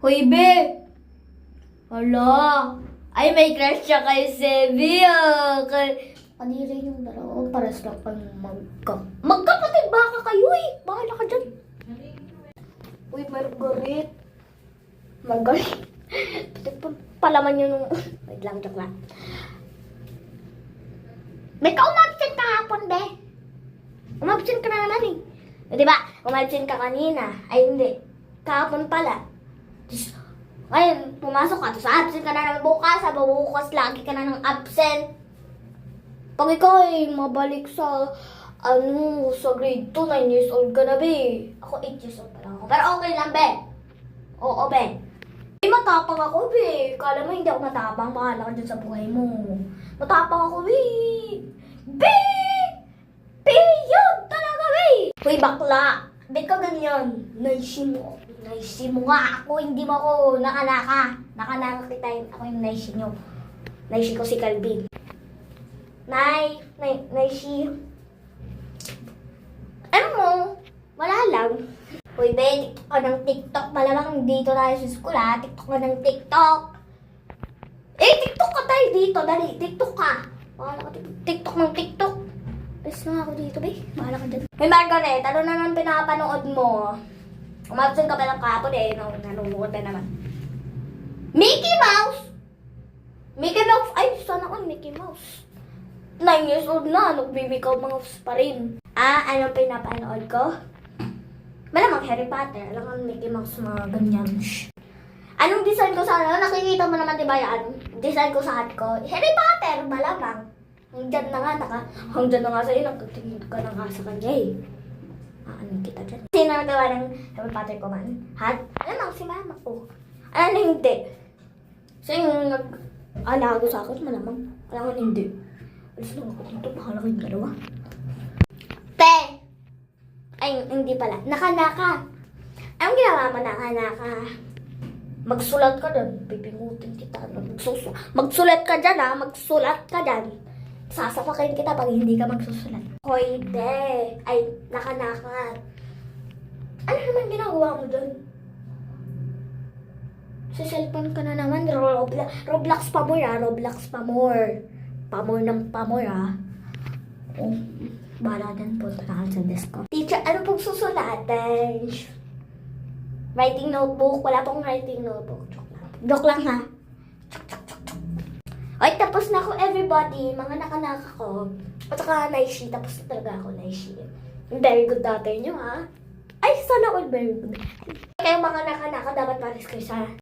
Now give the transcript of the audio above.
Hoy, be! Hala! Ay, may crush siya kay Sebi, ah! Kanira yung dalawa. Paras lang kayong magkapatid baka kayo, eh! Bahala ka dyan. Uy, Margaret. Margaret. Palaman nyo nung... Wait lang, joke lang. May ka-umabsent kahapon, be. Umabsent ka na naman, eh. Diba, umabsent ka kanina. Ay, hindi. Kahapon pala. Ngayon, pumasok ka, tapos absent ka na ng bukas, bukas lagi ka na ng absent. Pag ikaw ay mabalik sa, sa grade 2, 9 years old ka na, be. Ako 8 years old pa lang ako. Pero okay lang, be. Oo, be. Eh, matapang ako, be. Kala mo hindi ako matapang, bahala ka dyan sa buhay mo. Matapang ako, be. Be! Be, yun talaga, be. Uy, bakla. Ba't ka ganyan? Naishi mo. Naishi mo nga ako. Hindi mo ako nakanaka. Nakanaka kita. Ako yung naishi nyo. Naishi ko si Calvin. Naishi. Ano mo? Wala lang. Uy, be, TikTok ka ng TikTok. Malamang dito tayo sa school, ha? TikTok ka ng TikTok. Eh, TikTok ka tayo dito. Dali, TikTok ka. Bahala ka dito. TikTok ng TikTok. Alis na ako dito, be. Bahala ka dyan. Hey, Margaret, ano naman pinapanood mo? Umabsent ka pa ng kahapon, eh. Nanonood na naman. Mickey Mouse! Mickey Mouse! Ay, sana ko Mickey Mouse. 9 years old na, nagbibikaw mouse pa rin. Anong pinapanood ko? Malamang Harry Potter. Alam mo, Mickey Mouse, mga ganyan. Shh. Anong design ko sa ano? Nakikita mo naman, diba yan? Design ko sa hat ko. Harry Potter, malamang. Hanggang na nga, hanggang na nga sa'yo, nagkatingin ka na nga sa kanya, eh. Ano kita dyan? Sino nagawa ng Harry Potter ko man? Hat? Alam mo, si mama ko. Ano hindi? Siya yung nag-alago sa akin, malamang. Alam mo, hindi. Alis lang ako dito, bahala kayong dalawa. Te! Ay, hindi pala. Nakanaka. Anong ginawa mo, nakanaka? Magsulat ka dyan. Pipingutin kita. Magsulat ka dyan, ha? Magsulat ka dyan. Sasapakain kita pag hindi ka magsusulat. Hoy, de. Ay, nakanaka. Ano naman ginagawa mo dyan? Sa cellphone ka na naman. Roblox pa more, ha? Roblox pa more. Pamor ng pamor, ha? Oh, bahala dyan. Punta na sa desk ko. Teacher, ano pong susulatan? Writing notebook. Wala pong writing notebook. Joke lang, ha? Ay, tapos na ako, everybody. Mga nakanaka ko. At saka, naishi. Tapos na talaga ako, naishi. Very good daughter nyo, ha? Ay, sana all very good. Kaya mga nakanaka, dapat pares kayo sa